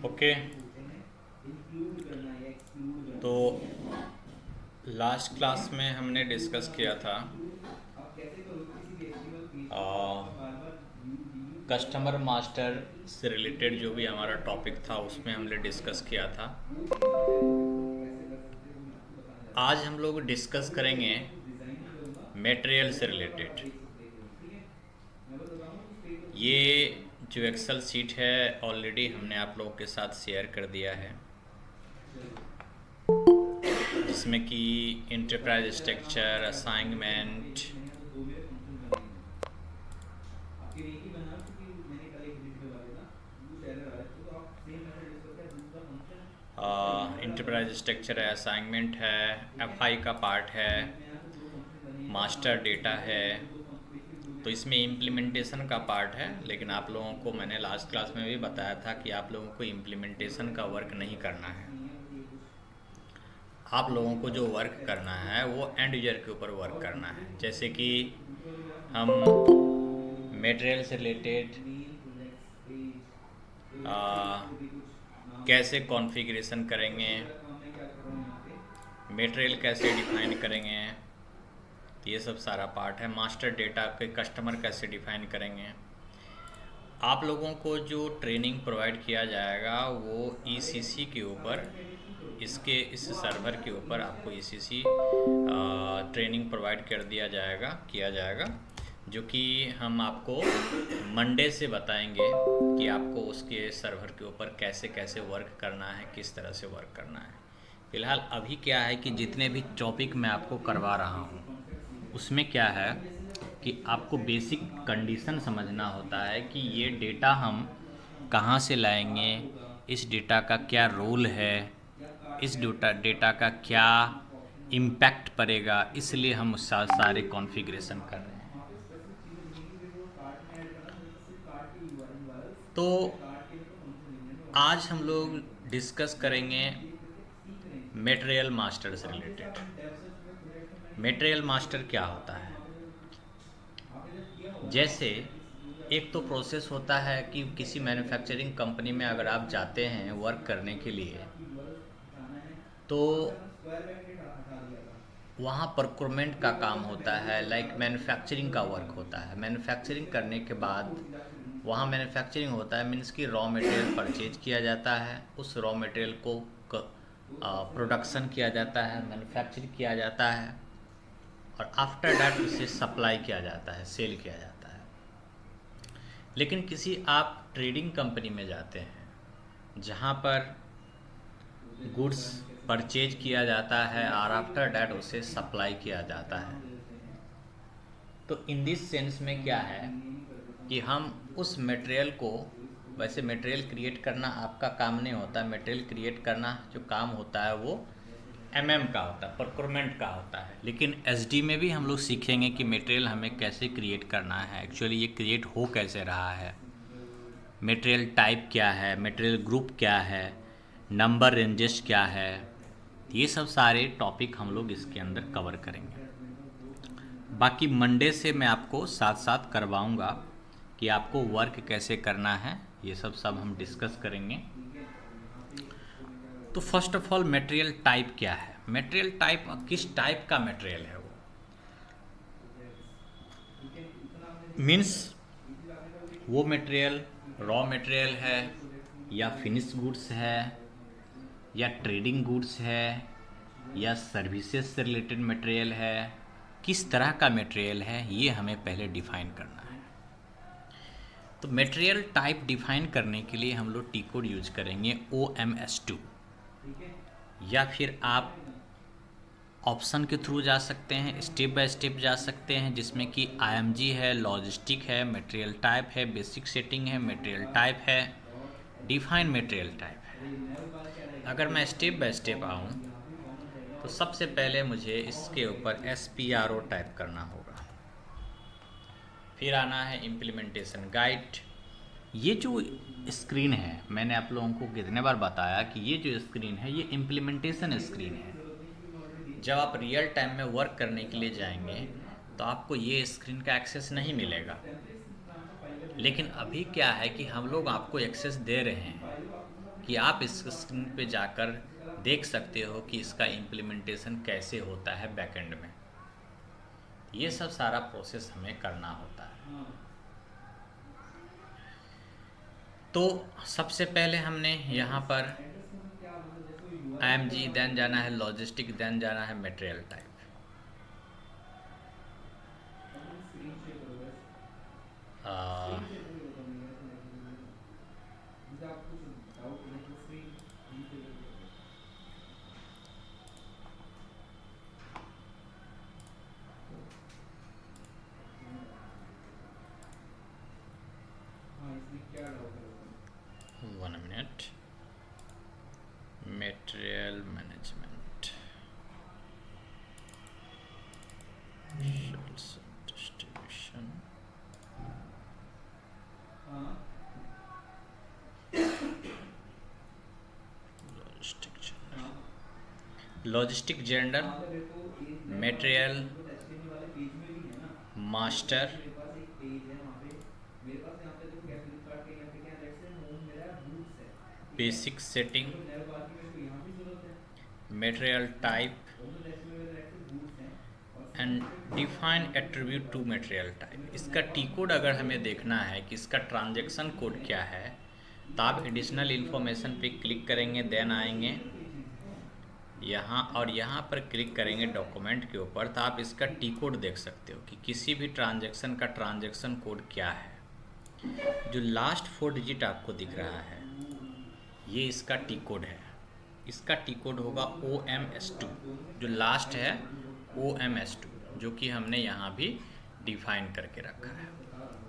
Okay. तो last class में हमने डिस्कस किया था कस्टमर मास्टर से रिलेटेड जो भी हमारा टॉपिक था उसमें हमने डिस्कस किया था। आज हम लोग डिस्कस करेंगे मटेरियल से रिलेटेड। ये जो एक्सेल सीट है ऑलरेडी हमने आप लोगों के साथ शेयर कर दिया है, जिसमें कि enterprise structure, assignment, enterprise structure है, असाइनमेंट है, एफआई का पार्ट है, मास्टर डेटा है। तो इसमें इम्प्लीमेंटेशन का पार्ट है, लेकिन आप लोगों को मैंने लास्ट क्लास में भी बताया था कि आप लोगों को इम्प्लीमेंटेशन का वर्क नहीं करना है। आप लोगों को जो वर्क करना है वो एंड यूजर के ऊपर वर्क करना है। जैसे कि हम मटेरियल से रिलेटेड कैसे कॉन्फ़िगरेशन करेंगे, मटेरियल कैसे डिफाइन करेंगे, ये सब सारा पार्ट है। मास्टर डेटा के कस्टमर कैसे डिफाइन करेंगे। आप लोगों को जो ट्रेनिंग प्रोवाइड किया जाएगा वो ईसीसी के ऊपर, इस सर्वर के ऊपर आपको ईसीसी ट्रेनिंग प्रोवाइड किया जाएगा, जो कि हम आपको मंडे से बताएंगे कि आपको उसके सर्वर के ऊपर कैसे कैसे वर्क करना है, किस तरह से वर्क करना है। फ़िलहाल अभी क्या है कि जितने भी टॉपिक मैं आपको करवा रहा हूँ उसमें क्या है कि आपको बेसिक कंडीशन समझना होता है कि ये डेटा हम कहाँ से लाएंगे, इस डेटा का क्या रोल है, इस डेटा का क्या इम्पैक्ट पड़ेगा। इसलिए हम सारे कॉन्फ़िगरेशन कर रहे हैं। तो आज हम लोग डिस्कस करेंगे मटेरियल मास्टर से रिलेटेड। मटेरियल मास्टर क्या होता है? जैसे एक तो प्रोसेस होता है कि किसी मैन्युफैक्चरिंग कंपनी में अगर आप जाते हैं वर्क करने के लिए, तो वहाँ प्रोक्योरमेंट का काम होता है, लाइक मैन्युफैक्चरिंग का वर्क होता है। मैन्युफैक्चरिंग करने के बाद वहाँ मैन्युफैक्चरिंग होता है, मीन्स कि रॉ मटेरियल परचेज किया जाता है, उस रॉ मटेरियल को प्रोडक्शन किया जाता है, मैन्युफैक्चरिंग किया जाता है, और आफ्टर डैट उसे सप्लाई किया जाता है, सेल किया जाता है। लेकिन किसी आप ट्रेडिंग कंपनी में जाते हैं जहाँ पर गुड्स परचेज किया जाता है और आफ्टर डैट उसे सप्लाई किया जाता है, तो इन दिस सेंस में क्या है कि हम उस मटेरियल को, वैसे मटेरियल क्रिएट करना आपका काम नहीं होता। मटेरियल क्रिएट करना जो काम होता है वो का होता है, प्रोक्योरमेंट का होता है। लेकिन एसडी में भी हम लोग सीखेंगे कि मटेरियल हमें कैसे क्रिएट करना है, एक्चुअली ये क्रिएट हो कैसे रहा है, मटेरियल टाइप क्या है, मटेरियल ग्रुप क्या है, नंबर रेंजेस क्या है। ये सब सारे टॉपिक हम लोग इसके अंदर कवर करेंगे। बाकी मंडे से मैं आपको साथ साथ करवाऊंगा कि आपको वर्क कैसे करना है, ये सब हम डिस्कस करेंगे। तो first of all material type क्या है? मटेरियल टाइप, किस टाइप का मटेरियल है वो, मीन्स वो मटेरियल रॉ मटेरियल है या फिनिश गुड्स है या ट्रेडिंग गुड्स है या सर्विसेज से रिलेटेड मटेरियल है, किस तरह का मटेरियल है, ये हमें पहले डिफाइन करना है। तो मटेरियल टाइप डिफाइन करने के लिए हम लोग टी कोड यूज करेंगे OMS2, या फिर आप ऑप्शन के थ्रू जा सकते हैं, स्टेप बाय स्टेप जा सकते हैं, जिसमें कि IMG है, लॉजिस्टिक है, मटेरियल टाइप है, बेसिक सेटिंग है, मटेरियल टाइप है, डिफाइन मटेरियल टाइप है। अगर मैं स्टेप बाय स्टेप आऊँ तो सबसे पहले मुझे इसके ऊपर SPRO टाइप करना होगा, फिर आना है इम्प्लीमेंटेशन गाइड। ये जो स्क्रीन है, मैंने आप लोगों को कितने बार बताया कि ये जो स्क्रीन है ये इम्प्लीमेंटेशन स्क्रीन है। जब आप रियल टाइम में वर्क करने के लिए जाएंगे तो आपको ये स्क्रीन का एक्सेस नहीं मिलेगा। लेकिन अभी क्या है कि हम लोग आपको एक्सेस दे रहे हैं कि आप इस स्क्रीन पे जाकर देख सकते हो कि इसका इम्प्लीमेंटेशन कैसे होता है बैकएंड में। ये सब सारा प्रोसेस हमें करना होता है। तो सबसे पहले हमने यहाँ पर IMG, देन जाना है लॉजिस्टिक, देन जाना है material type. One minute. Material management, distribution, logistic general, material master, basic setting, material type and define attribute to material type. इसका टी कोड अगर हमें देखना है कि इसका ट्रांजैक्शन कोड क्या है, तो आप एडिशनल इन्फॉर्मेशन पे क्लिक करेंगे, देन आएंगे यहाँ और यहाँ पर क्लिक करेंगे डॉक्यूमेंट के ऊपर, तो आप इसका टी कोड देख सकते हो कि किसी भी ट्रांजैक्शन का ट्रांजैक्शन कोड क्या है। जो लास्ट 4 डिजिट आपको दिख रहा है ये इसका टी कोड है। इसका टी कोड होगा OMS2, जो लास्ट है OMS2, जो कि हमने यहाँ भी डिफाइन करके रखा है।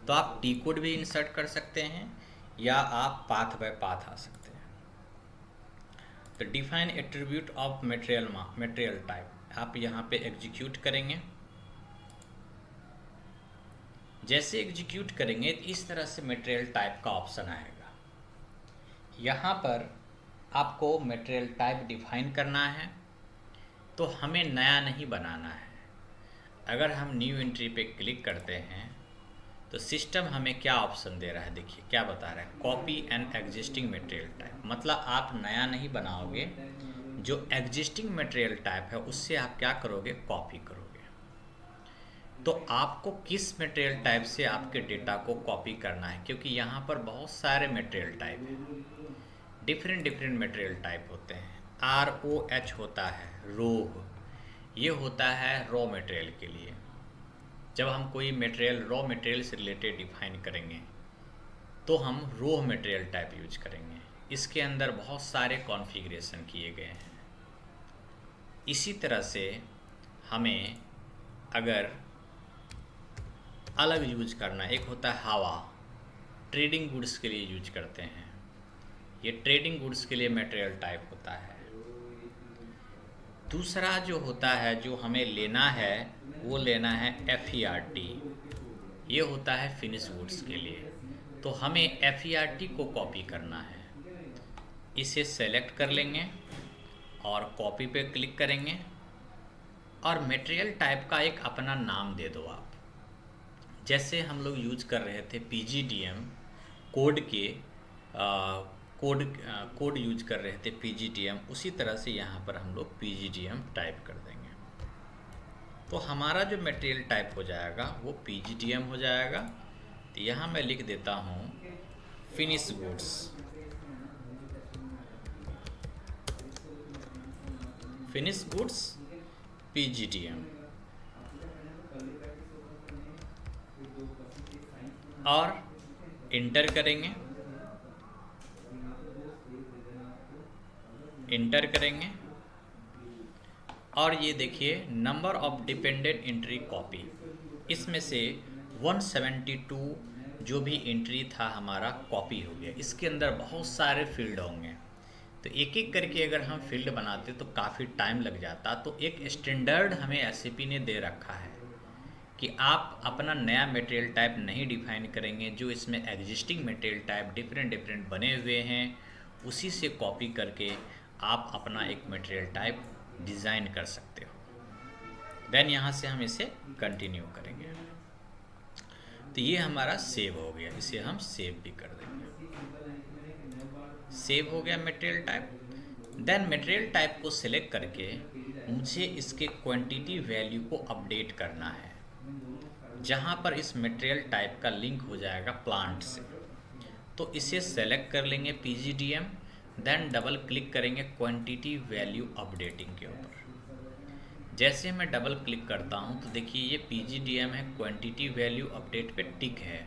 तो आप टी कोड भी इंसर्ट कर सकते हैं या आप पाथ बाय पाथ आ सकते हैं। तो define attribute of material type आप यहाँ पे एग्जीक्यूट करेंगे। जैसे एग्जीक्यूट करेंगे तो इस तरह से मटेरियल टाइप का ऑप्शन आएगा। यहाँ पर आपको मटेरियल टाइप डिफाइन करना है, तो हमें नया नहीं बनाना है। अगर हम न्यू एंट्री पे क्लिक करते हैं तो सिस्टम हमें क्या ऑप्शन दे रहा है, देखिए क्या बता रहा है, copy an existing material type. मतलब आप नया नहीं बनाओगे, जो एग्जिस्टिंग मटेरियल टाइप है उससे आप क्या करोगे, कॉपी करोगे। तो आपको किस मटेरियल टाइप से आपके डेटा को कॉपी करना है, क्योंकि यहाँ पर बहुत सारे मटेरियल टाइप हैं, डिफरेंट मटेरियल टाइप होते हैं। ROH होता है रोह, ये होता है रॉ मटेरियल के लिए। जब हम कोई मटेरियल रॉ मटेरियल से रिलेटेड डिफाइन करेंगे तो हम रो मटेरियल टाइप यूज करेंगे। इसके अंदर बहुत सारे कॉन्फ़िगरेशन किए गए हैं। इसी तरह से हमें अगर अलग यूज करना, एक होता है हवा, ट्रेडिंग गुड्स के लिए यूज करते हैं। ये ट्रेडिंग गुड्स के लिए मटेरियल टाइप होता है। दूसरा जो होता है, जो हमें लेना है, वो लेना है FERT। ये होता है फिनिश गुड्स के लिए। तो हमें FERT को कॉपी करना है। इसे सेलेक्ट कर लेंगे और कॉपी पे क्लिक करेंगे और मटेरियल टाइप का एक अपना नाम दे दो आप। जैसे हम लोग यूज कर रहे थे PGDM कोड के कोड यूज कर रहे थे PGDM, उसी तरह से यहाँ पर हम लोग PGDM टाइप कर देंगे। तो हमारा जो मटेरियल टाइप हो जाएगा वो PGDM हो जाएगा। तो यहाँ मैं लिख देता हूँ finish goods. Finish goods PGDM और इंटर करेंगे। इंटर करेंगे और ये देखिए number of dependent entry copy, इसमें से 172 जो भी एंट्री था हमारा कॉपी हो गया। इसके अंदर बहुत सारे फील्ड होंगे, तो एक एक करके अगर हम फील्ड बनाते तो काफ़ी टाइम लग जाता। तो एक स्टैंडर्ड हमें SAP ने दे रखा है कि आप अपना नया मटेरियल टाइप नहीं डिफाइन करेंगे, जो इसमें एग्जिस्टिंग मटेरियल टाइप डिफरेंट बने हुए हैं उसी से कॉपी करके आप अपना एक मटेरियल टाइप डिज़ाइन कर सकते हो। देन यहाँ से हम इसे कंटिन्यू करेंगे। तो ये हमारा सेव हो गया, इसे हम सेव भी कर देंगे। सेव हो गया material type. Then material type को सिलेक्ट करके मुझे इसके क्वांटिटी वैल्यू को अपडेट करना है, जहाँ पर इस मटेरियल टाइप का लिंक हो जाएगा प्लांट से। तो इसे सेलेक्ट कर लेंगे PGDM, देन डबल क्लिक करेंगे क्वांटिटी वैल्यू अपडेटिंग के ऊपर। जैसे मैं डबल क्लिक करता हूँ तो देखिए ये PGDM है, क्वांटिटी वैल्यू अपडेट पे टिक है।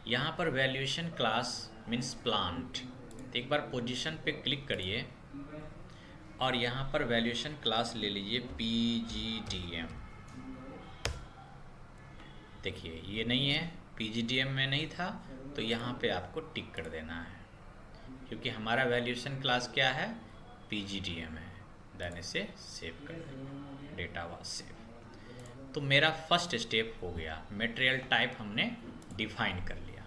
यहाँ पर वैल्यूएशन क्लास मीन्स प्लांट, तो एक बार पोजीशन पे क्लिक करिए और यहाँ पर वैल्यूएशन क्लास ले लीजिए PGDM। देखिए ये नहीं है, PGDM में नहीं था, तो यहाँ पे आपको टिक कर देना है, क्योंकि हमारा वैल्यूएशन क्लास क्या है, PGDM है। देन इसे सेव कर देंगे, डेटा वाज सेव। तो मेरा फर्स्ट स्टेप हो गया, मटेरियल टाइप हमने डिफाइन कर लिया।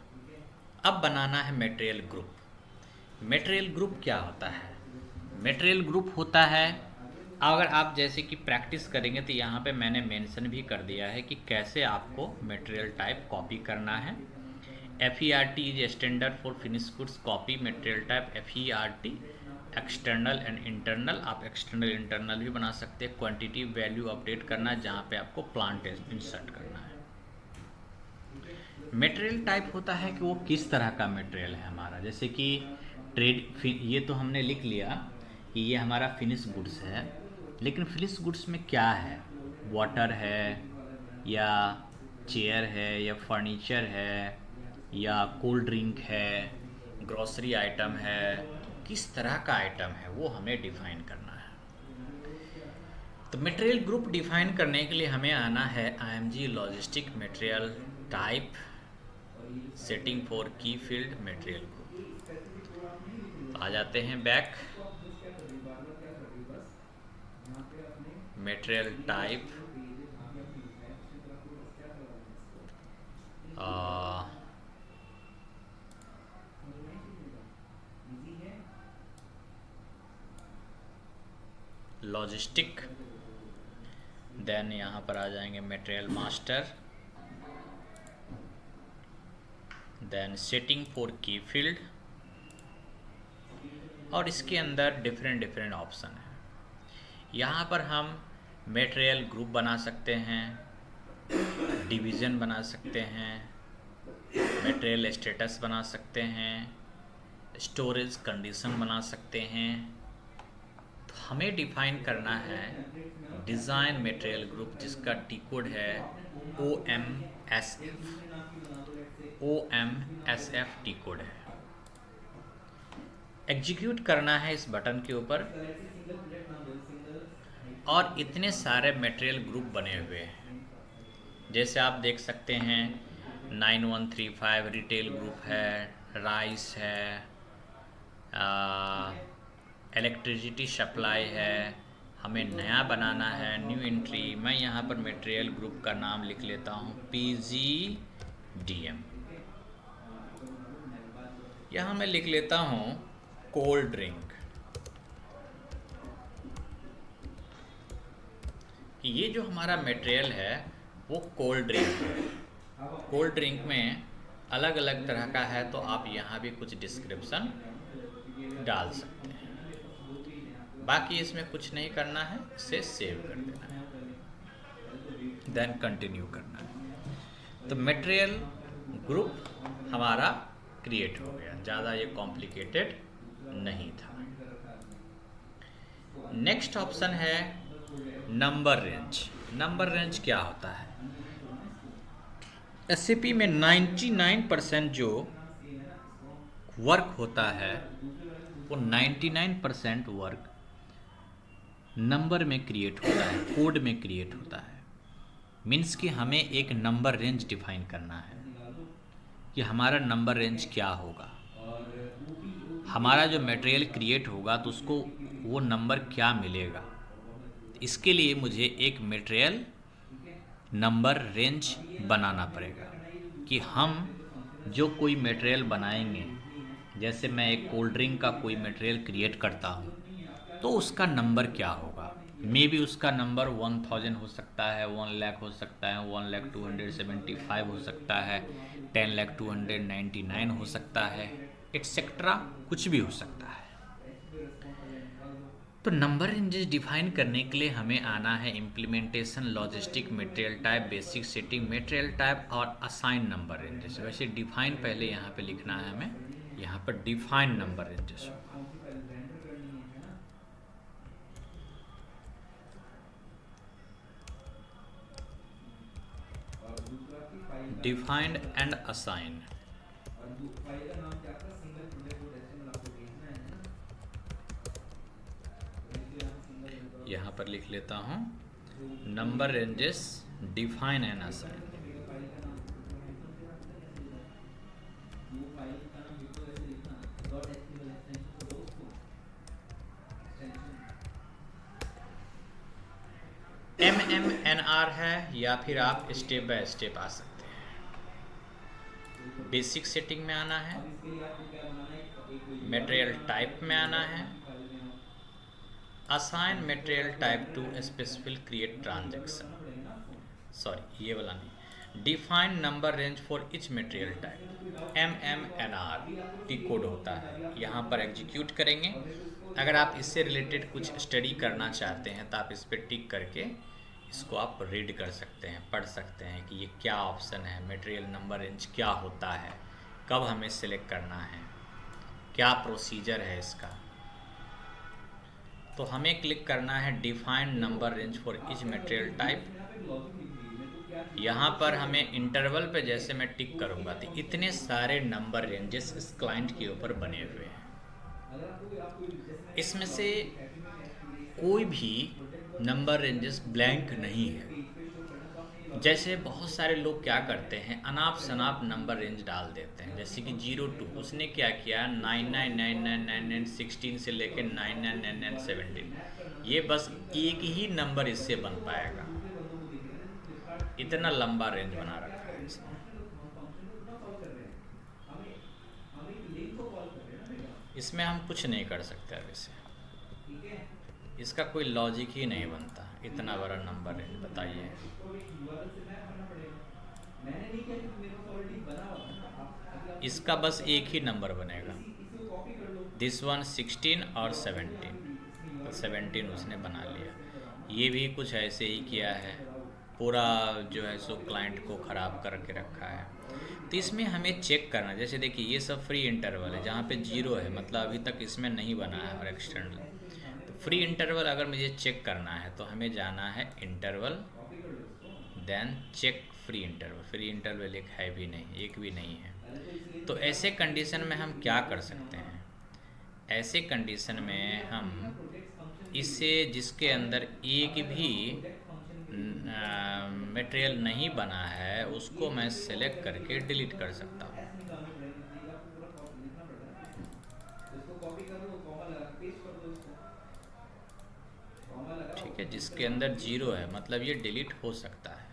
अब बनाना है मटेरियल ग्रुप। मटेरियल ग्रुप क्या होता है? मटेरियल ग्रुप होता है, अगर आप जैसे कि प्रैक्टिस करेंगे तो यहाँ पे मैंने मेंशन भी कर दिया है कि कैसे आपको मटेरियल टाइप कॉपी करना है। FERT is standard for finish goods copy material type FERT, external and internal. आप एक्सटर्नल इंटरनल भी बना सकते हैं। क्वांटिटी वैल्यू अपडेट करना है, जहाँ पे आपको प्लांट इंसर्ट करना है। मटेरियल टाइप होता है कि वो किस तरह का मटेरियल है हमारा, जैसे कि ये तो हमने लिख लिया कि ये हमारा फिनिश गुड्स है, लेकिन फिनिश गुड्स में क्या है, वाटर है या चेयर है या फर्नीचर है या कोल्ड ड्रिंक है, ग्रोसरी आइटम है, किस तरह का आइटम है वो हमें डिफाइन करना है। तो मटेरियल ग्रुप डिफाइन करने के लिए हमें आना है IMG logistic material type, setting for key field material group. आ जाते हैं back, material type logistic, then यहाँ पर आ जाएंगे material master, then setting for key field, और इसके अंदर डिफरेंट ऑप्शन है। यहाँ पर हम मटेरियल ग्रुप बना सकते हैं, डिवीज़न बना सकते हैं, मटेरियल स्टेटस बना सकते हैं, स्टोरेज कंडीशन बना सकते हैं। तो हमें डिफाइन करना है डिज़ाइन मटेरियल ग्रुप, जिसका टी कोड है OMSF टी कोड है। एग्जीक्यूट करना है इस बटन के ऊपर, और इतने सारे मटेरियल ग्रुप बने हुए हैं, जैसे आप देख सकते हैं 9135 रिटेल ग्रुप है, राइस है, इलेक्ट्रिसिटी सप्लाई है। हमें नया बनाना है, न्यू एंट्री। मैं यहाँ पर मटेरियल ग्रुप का नाम लिख लेता हूँ PGDM। यहाँ मैं लिख लेता हूँ कोल्ड ड्रिंक, कि ये जो हमारा मटेरियल है वो कोल्ड ड्रिंक है। कोल्ड ड्रिंक में अलग अलग तरह का है, तो आप यहाँ भी कुछ डिस्क्रिप्शन डाल सकते हैं। बाकी इसमें कुछ नहीं करना है, इसे सेव कर देना है, देन कंटिन्यू करना है। तो मटेरियल ग्रुप हमारा क्रिएट हो गया, ज़्यादा ये कॉम्प्लिकेटेड नहीं था। नेक्स्ट ऑप्शन है नंबर रेंज। नंबर रेंज क्या होता है? SAP में 99% जो वर्क होता है वो 99% वर्क नंबर में क्रिएट होता है, कोड में क्रिएट होता है। मीन्स कि हमें एक नंबर रेंज डिफाइन करना है कि हमारा नंबर रेंज क्या होगा, हमारा जो मटेरियल क्रिएट होगा तो उसको वो नंबर क्या मिलेगा। इसके लिए मुझे एक मटेरियल नंबर रेंज बनाना पड़ेगा कि हम जो कोई मटेरियल बनाएंगे, जैसे मैं एक कोल्ड ड्रिंक का कोई मटेरियल क्रिएट करता हूँ, तो उसका नंबर क्या होगा। मे बी उसका नंबर 1000 हो सकता है, 1 लाख हो सकता है, 1,275,000 हो सकता है, 10,299 हो सकता है, एक्सेट्रा कुछ भी हो सकता है। तो नंबर रेंजेस डिफाइन करने के लिए हमें आना है implementation, logistic, material type, basic setting, material type और असाइन नंबर रेंजेस। वैसे डिफाइन पहले यहाँ पे लिखना है हमें, यहाँ पर डिफाइन नंबर रेंजेस होगा। डिफाइंड एंड असाइन, यहाँ पर लिख लेता हूँ number ranges define and assign. MMNR है या फिर आप स्टेप बाय स्टेप आ सकते हैं। बेसिक सेटिंग में आना है, मटेरियल टाइप में आना है, assign material type two specific create transaction, sorry ये वाला नहीं, define number range for each material type, MMNR की कोड होता है, यहाँ पर एग्जीक्यूट करेंगे। अगर आप इससे रिलेटेड कुछ स्टडी करना चाहते हैं तो आप इस पर टिक करके इसको आप रीड कर सकते हैं, पढ़ सकते हैं कि ये क्या ऑप्शन है, मटेरियल नंबर रेंज क्या होता है, कब हमें सिलेक्ट करना है, क्या प्रोसीजर है इसका। तो हमें क्लिक करना है define number range for each material type. यहाँ पर हमें इंटरवल पे जैसे मैं टिक करूँगा तो इतने सारे नंबर रेंजेस इस क्लाइंट के ऊपर बने हुए हैं। इसमें से कोई भी नंबर रेंजेस ब्लैंक नहीं है। जैसे बहुत सारे लोग क्या करते हैं, अनाप शनाप नंबर रेंज डाल देते हैं, जैसे कि 02 उसने क्या किया 99999916 से लेकर 999917, ये बस एक ही नंबर इससे बन पाएगा, इतना लंबा रेंज बना रखा है इसने। इसमें हम कुछ नहीं कर सकते अब इसे, इसका कोई लॉजिक ही नहीं बनता, इतना बड़ा नंबर रेंज बताइए। इसका बस एक ही नंबर बनेगा, दिस वन 16 और 17, तो 17 उसने बना लिया। ये भी कुछ ऐसे ही किया है, पूरा जो है सो क्लाइंट को ख़राब करके रखा है। तो इसमें हमें चेक करना, जैसे देखिए ये सब फ्री इंटरवल है, जहाँ पे 0 है मतलब अभी तक इसमें नहीं बना है और एक्सटर्नल। तो फ्री इंटरवल अगर मुझे चेक करना है तो हमें जाना है interval, then check free interval. Free interval एक है भी नहीं, एक भी नहीं है। तो ऐसे कंडीशन में हम क्या कर सकते हैं, ऐसे कंडीशन में हम इससे जिसके अंदर एक भी मटेरियल नहीं बना है उसको मैं सेलेक्ट करके डिलीट कर सकता हूँ। ठीक है, जिसके अंदर 0 है मतलब ये डिलीट हो सकता है।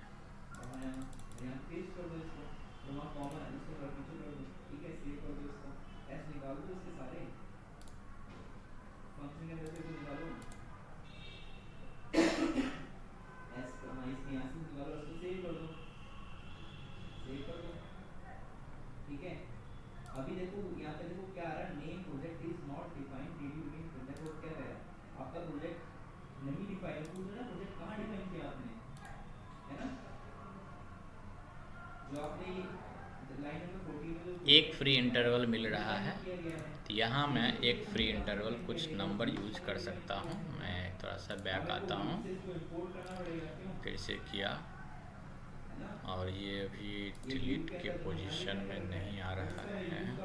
अभी देखो यहाँ पे देखो क्या आ रहा है, name project is not defined, did you mean project, और क्या कह रहा है आपका प्रोजेक्ट नहीं डिफाइन, पूछ रहा प्रोजेक्ट कहाँ डिफाइन किया आपने, है ना, जो आपने लाइन नंबर 14 में जो एक फ्री इंटरवल मिल रहा है, तो यहाँ मैं एक फ्री इंटरवल कुछ नंबर यूज कर सकता हूँ। मैं थोड़ा सा बैक आता हूँ, फिर से किया और ये अभी डिलीट के पोजीशन में नहीं आ रहा है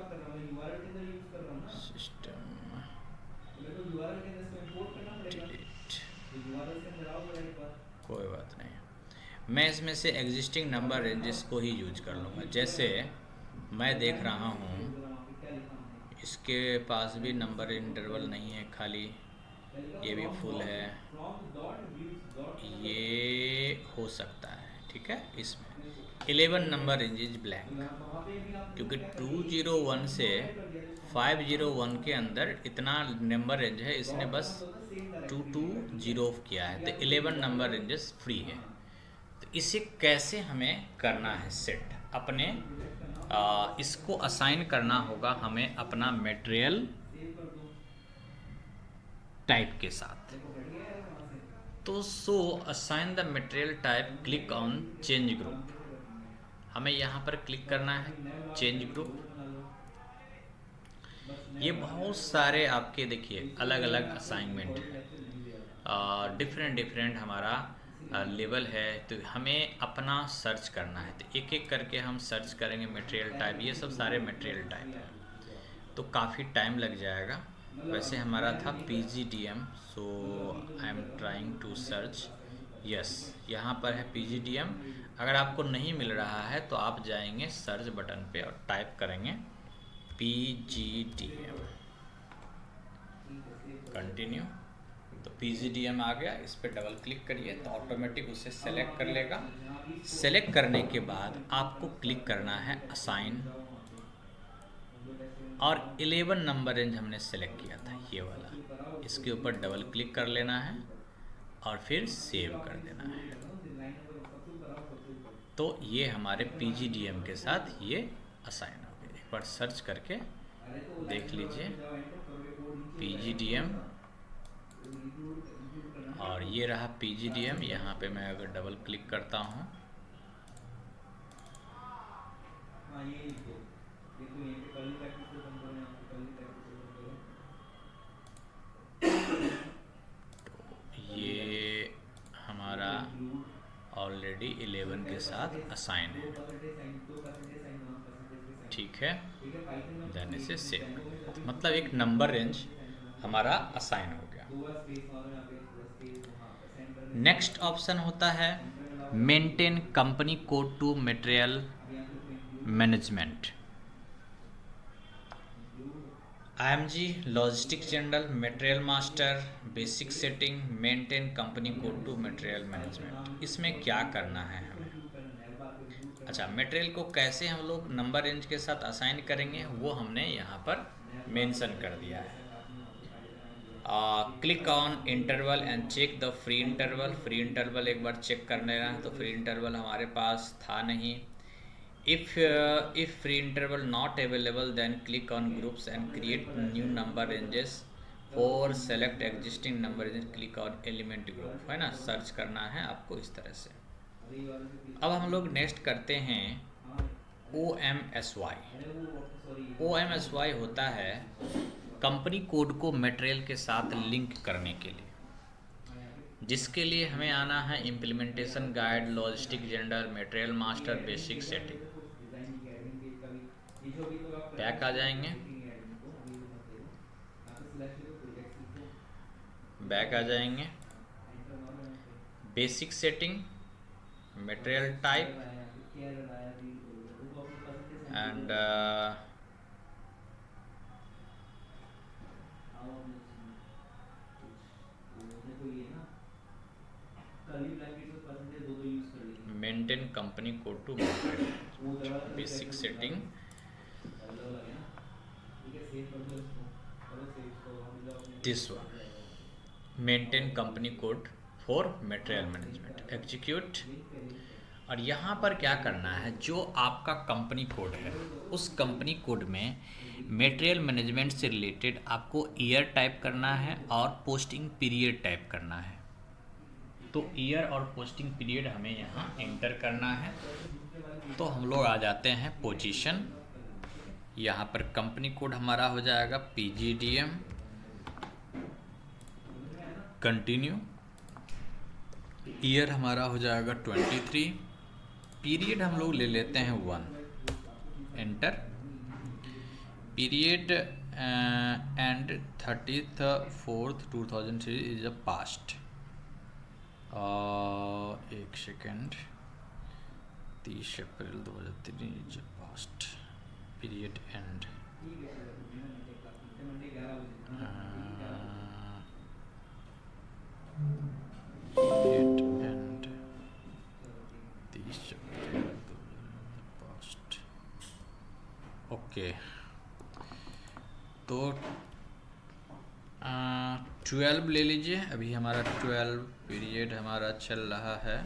सिस्टम, डिलीट, कोई बात नहीं। मैं इसमें से एग्जिस्टिंग नंबर रेंजेस को ही यूज कर लूँगा। जैसे मैं देख रहा हूँ इसके पास भी नंबर इंटरवल नहीं है, खाली ये भी फुल है, ये हो सकता है। ठीक है, इसमें 11 नंबर रेंज इज ब्लैंक, क्योंकि 201 से 501 के अंदर इतना नंबर रेंज है, इसने बस 220 किया है, तो 11 नंबर रेंजेस फ्री है। तो इसे कैसे हमें करना है सेट, अपने इसको असाइन करना होगा हमें अपना मटेरियल टाइप के साथ। तो so assign the material type, click on change group. हमें यहाँ पर क्लिक करना है चेंज ग्रुप। ये बहुत सारे आपके देखिए अलग अलग असाइनमेंट है, डिफरेंट हमारा लेवल है। तो हमें अपना सर्च करना है, तो एक एक करके हम सर्च करेंगे मटेरियल टाइप। ये सब सारे मटेरियल टाइप है, तो काफ़ी टाइम लग जाएगा। वैसे हमारा था PGDM, so I am trying to search. Yes, यहाँ पर है PGDM। अगर आपको नहीं मिल रहा है तो आप जाएंगे सर्च बटन पे और टाइप करेंगे PGDM, कंटिन्यू। तो PGDM आ गया, इस पर डबल क्लिक करिए तो ऑटोमेटिक उसे सेलेक्ट कर लेगा। सेलेक्ट करने के बाद आपको क्लिक करना है असाइन, और 11 नंबर रेंज हमने सेलेक्ट किया था ये वाला, इसके ऊपर डबल क्लिक कर लेना है और फिर सेव कर देना है। तो ये हमारे PGDM के साथ ये असाइन हो गया। एक बार सर्च करके देख लीजिए PGDM, और ये रहा PGDM। यहाँ पे मैं अगर डबल क्लिक करता हूँ तो ये हमारा ऑलरेडी 11 के साथ असाइन है, ठीक है। देन इसे सेव, मतलब एक नंबर रेंज हमारा असाइन हो गया। नेक्स्ट ऑप्शन होता है maintain company code to material management. IMG logistic general, material master, basic setting, maintain company code to material management. इसमें क्या करना है हमें? अच्छा, मटेरियल को कैसे हम लोग नंबर रेंज के साथ असाइन करेंगे वो हमने यहाँ पर मेंशन कर दिया है। Click on interval and check the free interval. Free interval एक बार चेक कर लेना है, तो फ्री इंटरवल हमारे पास था नहीं। if free interval not available, then click on groups and create new number ranges for select existing number ranges, click on element group, है ना। सर्च करना है आपको इस तरह से। अब हम लोग नेक्स्ट करते हैं OMSY। OMSY होता है कंपनी कोड को मटेरियल के साथ लिंक करने के लिए, जिसके लिए हमें आना है implementation guide, logistic general, material master, basic setting. Back आ जाएंगे, बैक आ जाएंगे, basic setting, material type and maintain company code to material, basic setting, this one, maintain company code for material management, execute. और यहाँ पर क्या करना है, जो आपका कंपनी कोड है उस कंपनी कोड में मटेरियल मैनेजमेंट से रिलेटेड आपको ईयर टाइप करना है और पोस्टिंग पीरियड टाइप करना है। तो ईयर और पोस्टिंग पीरियड हमें यहाँ एंटर करना है। तो हम लोग आ जाते हैं पोजीशन, यहाँ पर कंपनी कोड हमारा हो जाएगा PGDM, कंटिन्यू। ईयर हमारा हो जाएगा 23, पीरियड हम लोग ले लेते हैं 1, enter. Period end 30/4/2003 is a past. एक second, 30 April 2003 is a past. Period end period end 30 April 2003 past. Okay, तो 12 ले लीजिए। अभी हमारा 12 पीरियड हमारा चल रहा है।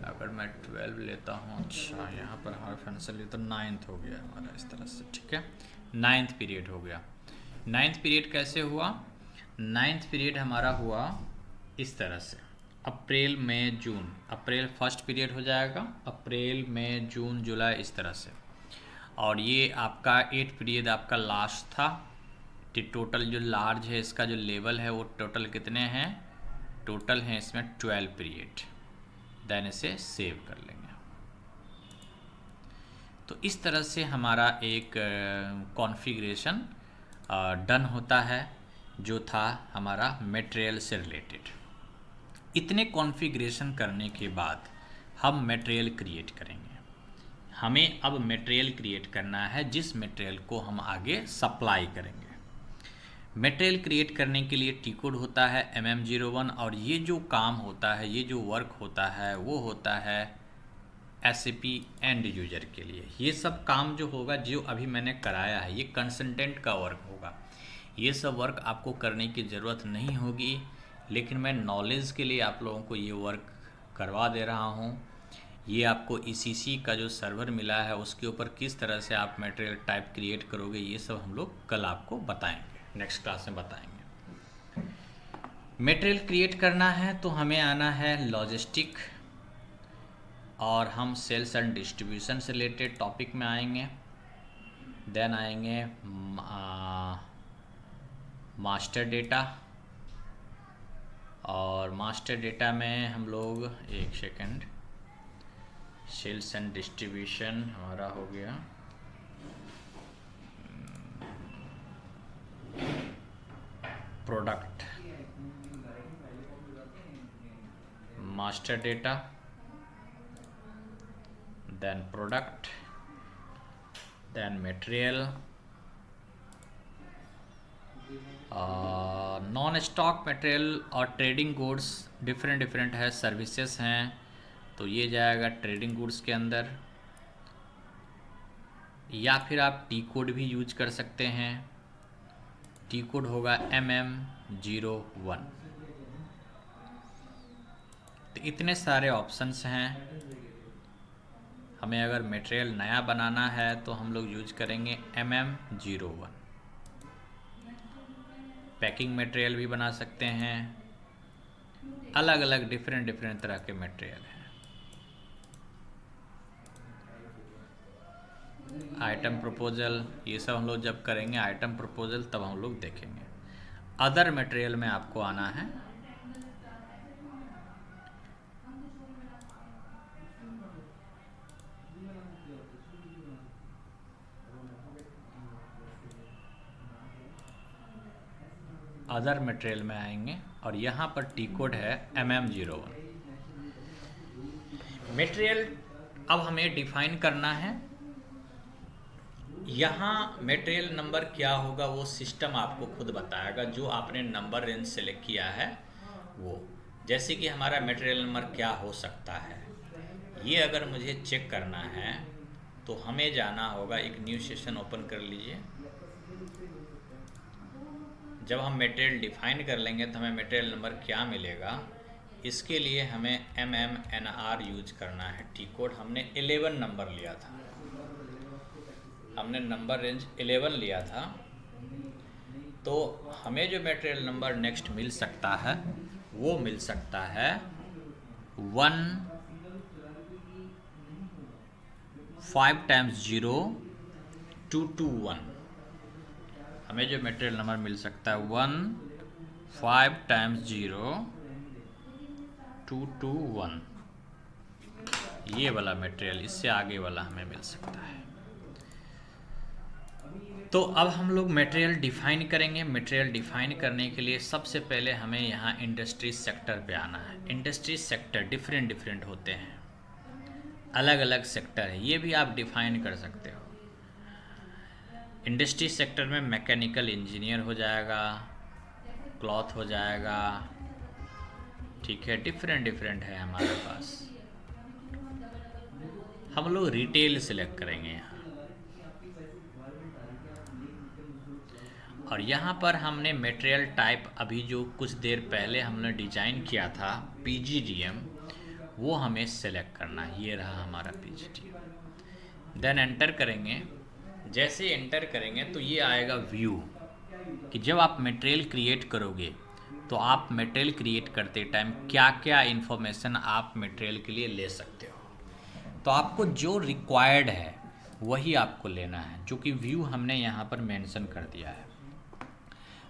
अगर मैं 12 लेता हूँ, अच्छा यहाँ पर हमारा फाइनेंशियल ईयर तो 9th हो गया हमारा इस तरह से, ठीक है, 9th पीरियड हो गया। 9th पीरियड कैसे हुआ? 9th पीरियड हमारा हुआ इस तरह से, अप्रैल मई जून, अप्रैल फर्स्ट पीरियड हो जाएगा, अप्रैल मई जून जुलाई इस तरह से। और ये आपका 8th पीरियड आपका लास्ट था। टोटल जो लार्ज है इसका जो लेवल है वो टोटल कितने हैं? टोटल हैं इसमें 12 पीरियड। देन इसे सेव कर लेंगे। तो इस तरह से हमारा एक कॉन्फ़िगरेशन डन होता है जो था हमारा मटेरियल से रिलेटेड। इतने कॉन्फ़िगरेशन करने के बाद हम मटेरियल क्रिएट करेंगे। हमें अब मटेरियल क्रिएट करना है जिस मटेरियल को हम आगे सप्लाई करेंगे। मटेरियल क्रिएट करने के लिए टी कोड होता है MM01, और ये जो काम होता है, ये जो वर्क होता है वो होता है SAP एंड यूजर के लिए। ये सब काम जो होगा, जो अभी मैंने कराया है, ये कंसल्टेंट का वर्क होगा। ये सब वर्क आपको करने की ज़रूरत नहीं होगी, लेकिन मैं नॉलेज के लिए आप लोगों को ये वर्क करवा दे रहा हूँ। ये आपको ECC का जो सर्वर मिला है उसके ऊपर किस तरह से आप मटेरियल टाइप क्रिएट करोगे, ये सब हम लोग कल आपको बताएंगे, नेक्स्ट क्लास में बताएंगे। मटेरियल क्रिएट करना है तो हमें आना है लॉजिस्टिक, और हम सेल्स एंड डिस्ट्रीब्यूशन से रिलेटेड टॉपिक में आएंगे। देन आएंगे मास्टर डेटा, और मास्टर डेटा में हम लोग, एक सेकंड, सेल्स एंड डिस्ट्रीब्यूशन हमारा हो गया। Product, master data, then product, then material, non stock material और ट्रेडिंग गुड्स डिफरेंट है, सर्विसेज हैं तो ये जाएगा ट्रेडिंग गुड्स के अंदर। या फिर आप टी कोड भी यूज कर सकते हैं। टी कोड होगा MM01। तो इतने सारे ऑप्शंस हैं। हमें अगर मटेरियल नया बनाना है तो हम लोग यूज करेंगे MM01। पैकिंग मटेरियल भी बना सकते हैं, अलग अलग डिफरेंट तरह के मटेरियल हैं। आइटम प्रपोजल, ये सब हम लोग जब करेंगे आइटम प्रपोजल तब हम लोग देखेंगे। अदर मटेरियल में आपको आना है। अदर मटेरियल में आएंगे और यहाँ पर टी कोड है MM01। मटेरियल अब हमें डिफाइन करना है। यहाँ मटेरियल नंबर क्या होगा वो सिस्टम आपको खुद बताएगा, जो आपने नंबर रेंज सेलेक्ट किया है वो। जैसे कि हमारा मटेरियल नंबर क्या हो सकता है, ये अगर मुझे चेक करना है तो हमें जाना होगा, एक न्यू सेशन ओपन कर लीजिए। जब हम मटेरियल डिफाइन कर लेंगे तो हमें मटेरियल नंबर क्या मिलेगा, इसके लिए हमें MMNR यूज करना है। टी कोड हमने 11 नंबर लिया था, हमने नंबर रेंज 11 लिया था। तो हमें जो मटेरियल नंबर नेक्स्ट मिल सकता है वो मिल सकता है 5 टाइम्स 0 221। हमें जो मटेरियल नंबर मिल सकता है 5 टाइम्स 0 221, ये वाला मटेरियल, इससे आगे वाला हमें मिल सकता है। तो अब हम लोग मटेरियल डिफाइन करेंगे। मटेरियल डिफाइन करने के लिए सबसे पहले हमें यहाँ इंडस्ट्री सेक्टर पे आना है। इंडस्ट्री सेक्टर डिफरेंट होते हैं, अलग अलग सेक्टर है, ये भी आप डिफाइन कर सकते हो। इंडस्ट्री सेक्टर में मैकेनिकल इंजीनियर हो जाएगा, क्लॉथ हो जाएगा, ठीक है, डिफरेंट है हमारे पास। हम लोग रिटेल सेलेक्ट करेंगे यहाँ, और यहाँ पर हमने मटेरियल टाइप अभी जो कुछ देर पहले हमने डिजाइन किया था PGDM, वो हमें सेलेक्ट करना है। ये रहा हमारा पीजीटी। देन एंटर करेंगे। जैसे एंटर करेंगे तो ये आएगा व्यू, कि जब आप मटेरियल क्रिएट करोगे तो आप मटेरियल क्रिएट करते टाइम क्या क्या इन्फॉर्मेशन आप मटेरियल के लिए ले सकते हो। तो आपको जो रिक्वायर्ड है वही आपको लेना है, जो कि व्यू हमने यहाँ पर मेंशन कर दिया है।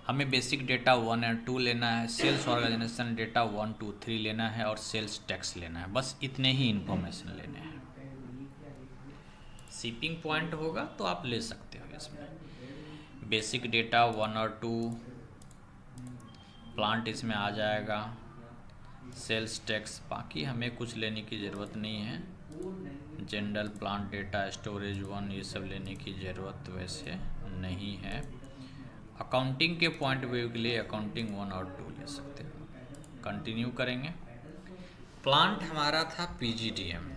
हमें बेसिक डेटा 1 और 2 लेना है, सेल्स ऑर्गेनाइजेशन डेटा 1, 2, 3 लेना है और सेल्स टैक्स लेना है। बस इतने ही इन्फॉर्मेशन लेने हैं। शिपिंग पॉइंट होगा तो आप ले सकते हो इसमें। बेसिक डेटा 1 और 2, प्लांट इसमें आ जाएगा, सेल्स टैक्स बाकी हमें कुछ लेने की ज़रूरत नहीं है। जनरल प्लांट डेटा स्टोरेज 1 ये सब लेने की ज़रूरत वैसे नहीं है। अकाउंटिंग के पॉइंट व्यू के लिए अकाउंटिंग 1 और 2 ले सकते हो। कंटिन्यू करेंगे। प्लांट हमारा था पीजीडीएम,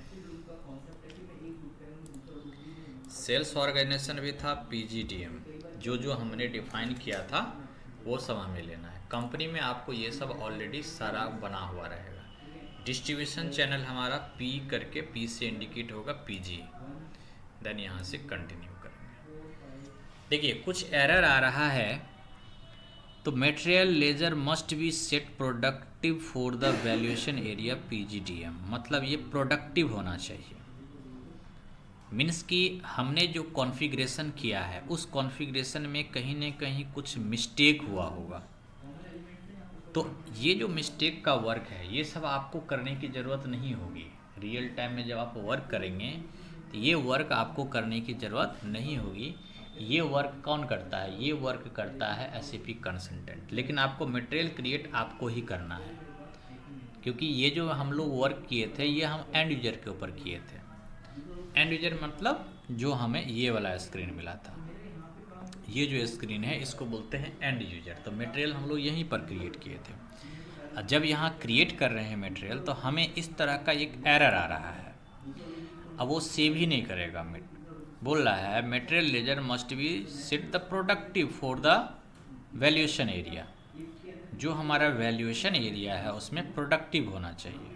सेल्स ऑर्गेनाइजेशन भी था पीजीडीएम। जो जो हमने डिफाइन किया था वो सब हमें लेना है। कंपनी में आपको ये सब ऑलरेडी सारा बना हुआ रहेगा। डिस्ट्रीब्यूशन चैनल हमारा पी करके, पी से इंडिकेट होगा पीजी। देन यहाँ से कंटिन्यू करेंगे। देखिए कुछ एरर आ रहा है। तो material ledger must be set productive for the valuation area PGDM, मतलब ये प्रोडक्टिव होना चाहिए। मीन्स कि हमने जो कॉन्फ़िगरेशन किया है उस कॉन्फ़िगरेशन में कहीं न कहीं कुछ मिस्टेक हुआ होगा। तो ये जो मिस्टेक का वर्क है ये सब आपको करने की ज़रूरत नहीं होगी। रियल टाइम में जब आप वर्क करेंगे तो ये वर्क आपको करने की ज़रूरत नहीं होगी। ये वर्क कौन करता है? ये वर्क करता है एसएपी कंसल्टेंट। लेकिन आपको मटेरियल क्रिएट आपको ही करना है, क्योंकि ये जो हम लोग वर्क किए थे ये हम एंड यूजर के ऊपर किए थे। एंड यूजर मतलब जो हमें ये वाला स्क्रीन मिला था, ये जो स्क्रीन है इसको बोलते हैं एंड यूजर। तो मटेरियल हम लोग यहीं पर क्रिएट किए थे। जब यहाँ क्रिएट कर रहे हैं मटेरियल तो हमें इस तरह का एक एरर आ रहा है। अब वो सेव ही नहीं करेगा। बोल रहा है material ledger must be set the productive for the valuation area. जो हमारा वैल्यूएशन एरिया है उसमें प्रोडक्टिव होना चाहिए।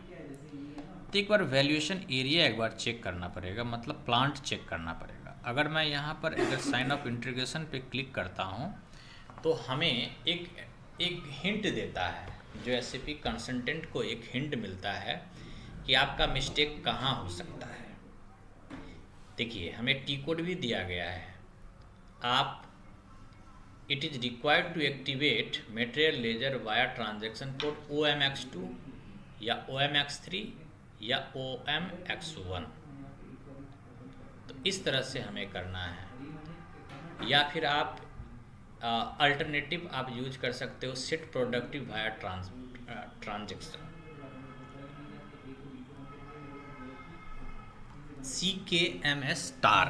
तो एक बार वैल्यूएशन एरिया एक बार चेक करना पड़ेगा, मतलब प्लांट चेक करना पड़ेगा। अगर मैं यहाँ पर अगर साइन ऑफ इंटीग्रेशन पे क्लिक करता हूँ तो हमें एक हिंट देता है, जो एसएपी कंसल्टेंट को एक हिंट मिलता है कि आपका मिस्टेक कहाँ हो सकता है। देखिए हमें टी कोड भी दिया गया है। आप it is required to activate material ledger via transaction code OMX2 या OMX3 या OMX1। तो इस तरह से हमें करना है। या फिर आप अल्टरनेटिव आप यूज कर सकते हो set productive via transaction CKMS star.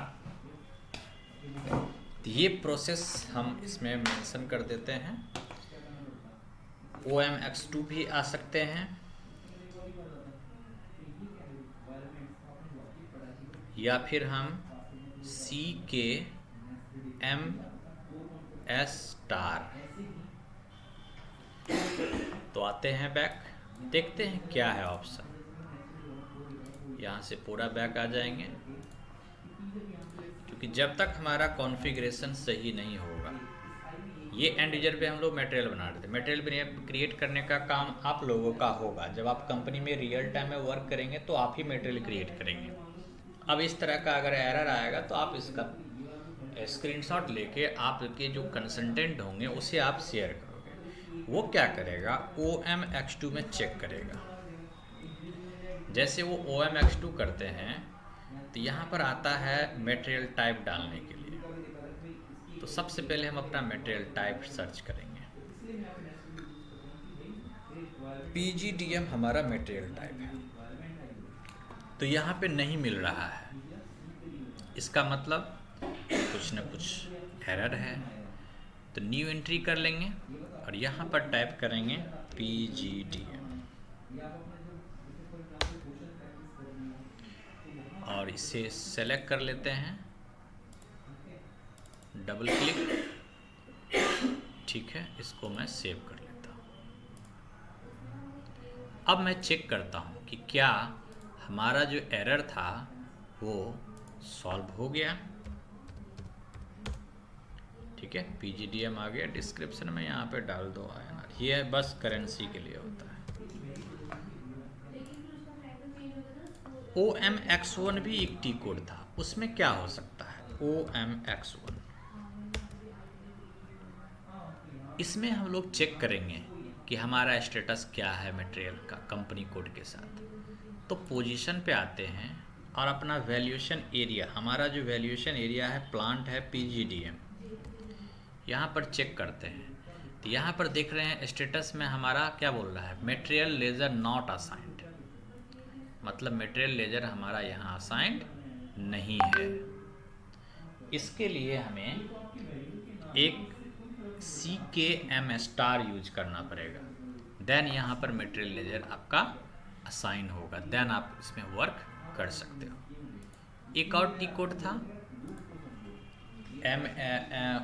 तो ये प्रोसेस हम इसमें मेंशन कर देते हैं। OMX2 भी आ सकते हैं या फिर हम CKMS स्टार। तो आते हैं बैक, देखते हैं क्या है ऑप्शन। यहाँ से पूरा बैक आ जाएंगे, क्योंकि जब तक हमारा कॉन्फ़िगरेशन सही नहीं होगा। ये एंड यूजर पे हम लोग मटेरियल बना रहे थे। मटेरियल क्रिएट करने का काम आप लोगों का होगा। जब आप कंपनी में रियल टाइम में वर्क करेंगे तो आप ही मटेरियल क्रिएट करेंगे। अब इस तरह का अगर एरर आएगा तो आप इसका स्क्रीनशॉट लेके आपके जो कंसल्टेंट होंगे उसे आप शेयर करोगे। वो क्या करेगा, OMX2 में चेक करेगा। जैसे वो OMX2 करते हैं तो यहाँ पर आता है मटेरियल टाइप डालने के लिए। तो सबसे पहले हम अपना मटेरियल टाइप सर्च करेंगे। PGDM हमारा मटेरियल टाइप है, तो यहाँ पे नहीं मिल रहा है। इसका मतलब कुछ न कुछ एरर है। तो न्यू एंट्री कर लेंगे और यहाँ पर टाइप करेंगे PGDM और इसे सेलेक्ट कर लेते हैं, डबल क्लिक। ठीक है, इसको मैं सेव कर लेता हूँ। अब मैं चेक करता हूँ कि क्या हमारा जो एरर था वो सॉल्व हो गया। ठीक है, PGDM आ गया, डिस्क्रिप्शन में यहाँ पे डाल दो INR। ये बस करेंसी के लिए होता है। OMX1 भी एक टी कोड था, उसमें क्या हो सकता है? OMX1 इसमें हम लोग चेक करेंगे कि हमारा स्टेटस क्या है मटेरियल का कंपनी कोड के साथ। तो पोजीशन पे आते हैं और अपना वैल्यूएशन एरिया, हमारा जो वैल्यूएशन एरिया है प्लांट है PGDM, यहाँ पर चेक करते हैं। तो यहाँ पर देख रहे हैं स्टेटस में हमारा क्या बोल रहा है, मटेरियल लेजर नॉट असाइंड, मतलब मटेरियल लेजर हमारा यहाँ असाइंड नहीं है। इसके लिए हमें एक CKM स्टार यूज करना पड़ेगा, देन यहाँ पर मटेरियल लेजर आपका असाइन होगा, देन आप इसमें वर्क कर सकते हो। एक और टी कोड था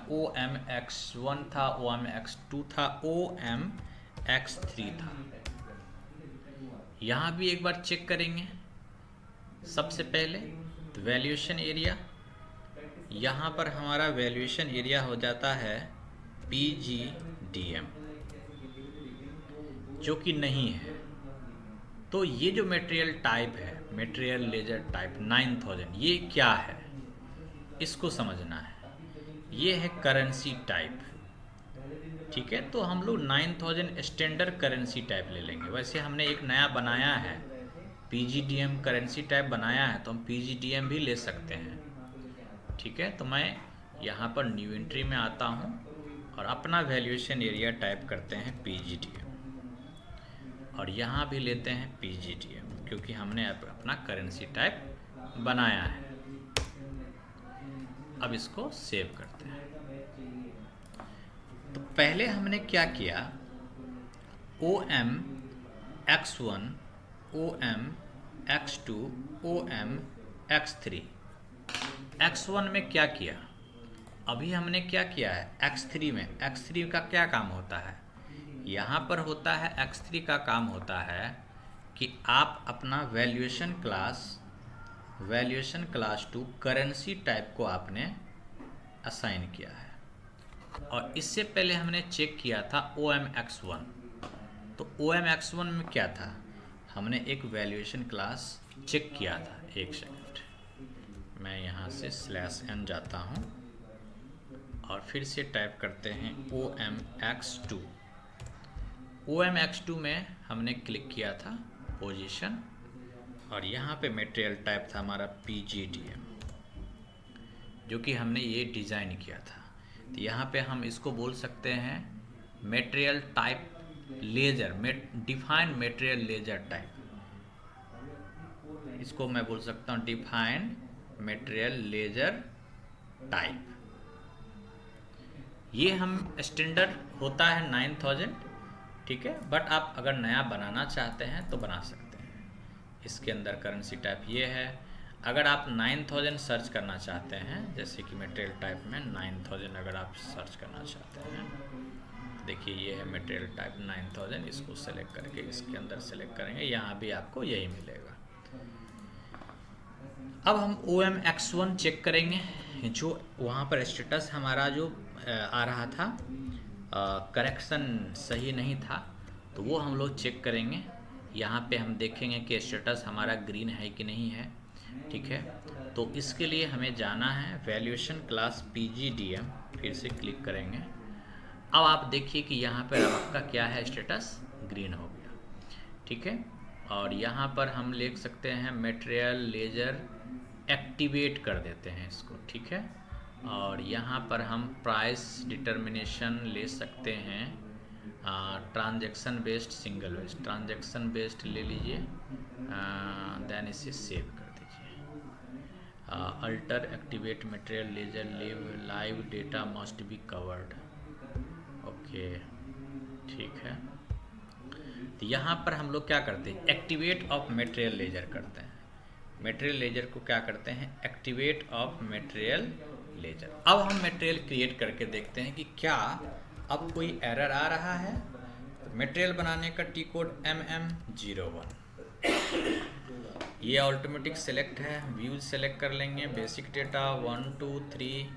OMX1 था, OMX2 था, OMX3 था। यहाँ भी एक बार चेक करेंगे। सबसे पहले तो वैल्यूएशन एरिया, यहाँ पर हमारा वैल्यूएशन एरिया हो जाता है PGDM, जो कि नहीं है। तो ये जो मटेरियल टाइप है, मटेरियल लेजर टाइप 9000, ये क्या है इसको समझना है। ये है करेंसी टाइप। ठीक है, तो हम लोग 9000 स्टैंडर्ड करेंसी टाइप ले लेंगे। वैसे हमने एक नया बनाया है PGDM करेंसी टाइप बनाया है, तो हम PGDM भी ले सकते हैं। ठीक है, तो मैं यहाँ पर न्यू एंट्री में आता हूँ और अपना वैल्यूएशन एरिया टाइप करते हैं PGDM, और यहाँ भी लेते हैं PGDM, क्योंकि हमने अपना करेंसी टाइप बनाया है। अब इसको सेव करते हैं। तो पहले हमने क्या किया, OMX1, OMX2, OMX3। X1 में क्या किया, अभी हमने क्या किया है X3 में। X3 का क्या काम होता है, यहाँ पर होता है X3 का काम होता है कि आप अपना valuation class to currency type को आपने असाइन किया है। और इससे पहले हमने चेक किया था OMX1। तो OMX1 में क्या था, हमने एक वैल्यूएशन क्लास चेक किया था। एक सेकंड, मैं यहाँ से /n जाता हूँ और फिर से टाइप करते हैं OMX2। OMX2 में हमने क्लिक किया था पोजीशन, और यहाँ पे मटेरियल टाइप था हमारा PGDM, जो कि हमने ये डिज़ाइन किया था। तो यहाँ पे हम इसको बोल सकते हैं material type ledger, defined material ledger type. इसको मैं बोल सकता हूँ डिफाइंड मटेरियल लेजर टाइप। ये हम स्टैंडर्ड होता है 9000। ठीक है, बट आप अगर नया बनाना चाहते हैं तो बना सकते हैं। इसके अंदर करेंसी टाइप ये है। अगर आप 9000 सर्च करना चाहते हैं, जैसे कि मटेरियल टाइप में 9000 अगर आप सर्च करना चाहते हैं, देखिए ये है मटेरियल टाइप 9000, इसको सेलेक्ट करके इसके अंदर सेलेक्ट करेंगे, यहाँ भी आपको यही मिलेगा। अब हम OMX1 चेक करेंगे, जो वहाँ पर स्टेटस हमारा जो आ रहा था करेक्शन सही नहीं था, तो वो हम लोग चेक करेंगे। यहाँ पे हम देखेंगे कि स्टेटस हमारा ग्रीन है कि नहीं है। ठीक है, तो इसके लिए हमें जाना है वैल्यूएशन क्लास PGDM, फिर से क्लिक करेंगे। अब आप देखिए कि यहाँ पर आपका क्या है, स्टेटस ग्रीन हो गया। ठीक है, और यहाँ पर हम लिख सकते हैं मटेरियल लेजर एक्टिवेट कर देते हैं इसको। ठीक है, और यहाँ पर हम प्राइस डिटर्मिनेशन ले सकते हैं, transaction based, single based, transaction based ले लीजिए, देन इसे सेव कर दीजिए। Alter activate material ledger live data must be covered. Okay, ठीक है। तो यहाँ पर हम लोग क्या करते हैं, एक्टिवेट ऑफ मटेरियल लेजर करते हैं। मटेरियल लेजर को क्या करते हैं, एक्टिवेट ऑफ मटेरियल लेजर। अब हम मटेरियल क्रिएट करके देखते हैं कि क्या अब कोई एरर आ रहा है। तो मटेरियल बनाने का टी कोड MM01। ये ऑटोमेटिक सेलेक्ट है, व्यूज सेलेक्ट कर लेंगे, बेसिक डेटा 1 2 3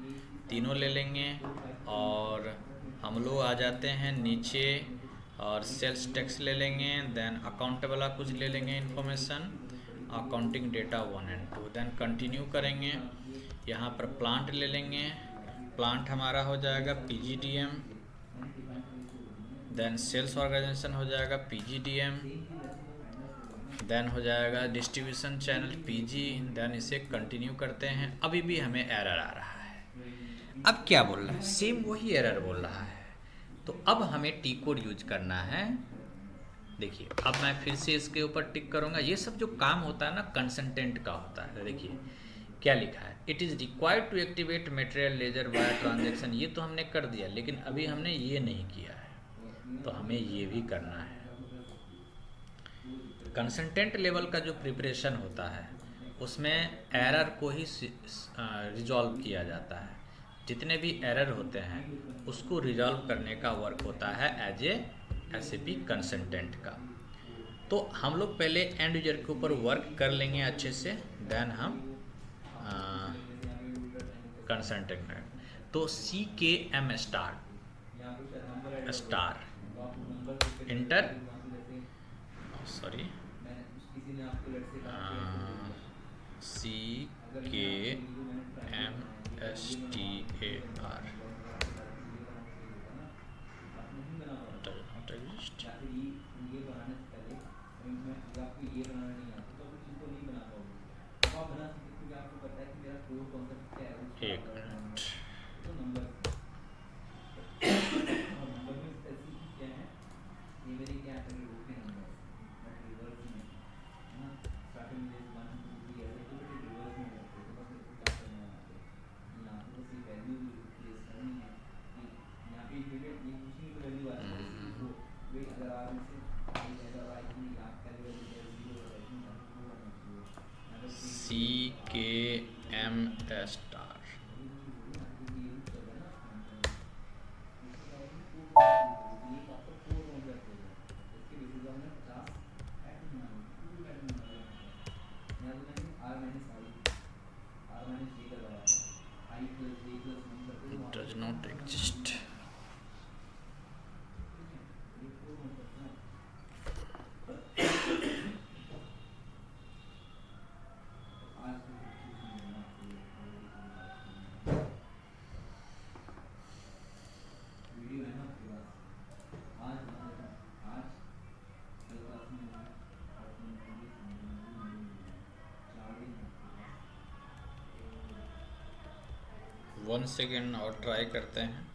तीनों ले लेंगे और हम लोग आ जाते हैं नीचे और सेल्स टैक्स ले लेंगे, देन अकाउंट वाला कुछ ले लेंगे information, accounting data 1 and 2, then continue करेंगे। यहाँ पर प्लांट ले लेंगे, प्लांट हमारा हो जाएगा PGDM, देन सेल्स ऑर्गेनाइजेशन हो जाएगा PGDM, देन हो जाएगा डिस्ट्रीब्यूशन चैनल PG, देन इसे कंटिन्यू करते हैं। अभी भी हमें एरर आ रहा है। अब क्या बोल रहा है, सेम वही एरर बोल रहा है। तो अब हमें टी कोड यूज करना है। देखिए अब मैं फिर से इसके ऊपर टिक करूंगा। ये सब जो काम होता है ना कंसल्टेंट का होता है। देखिए क्या लिखा है, it is required to activate material ledger via transaction. ये तो हमने कर दिया, लेकिन अभी हमने ये नहीं किया है, तो हमें ये भी करना है। कंसल्टेंट लेवल का जो प्रिपरेशन होता है उसमें एरर को ही रिजॉल्व किया जाता है। जितने भी एरर होते हैं उसको रिजॉल्व करने का वर्क होता है एज ए SAP कंसल्टेंट का। तो हम लोग पहले एंड यूजर के ऊपर वर्क कर लेंगे अच्छे से, देन हम कंसल्टेंट। तो CKM star inter, sorry CKMSTAR एक minute. CKM star does not exist. One second और ट्राई करते हैं।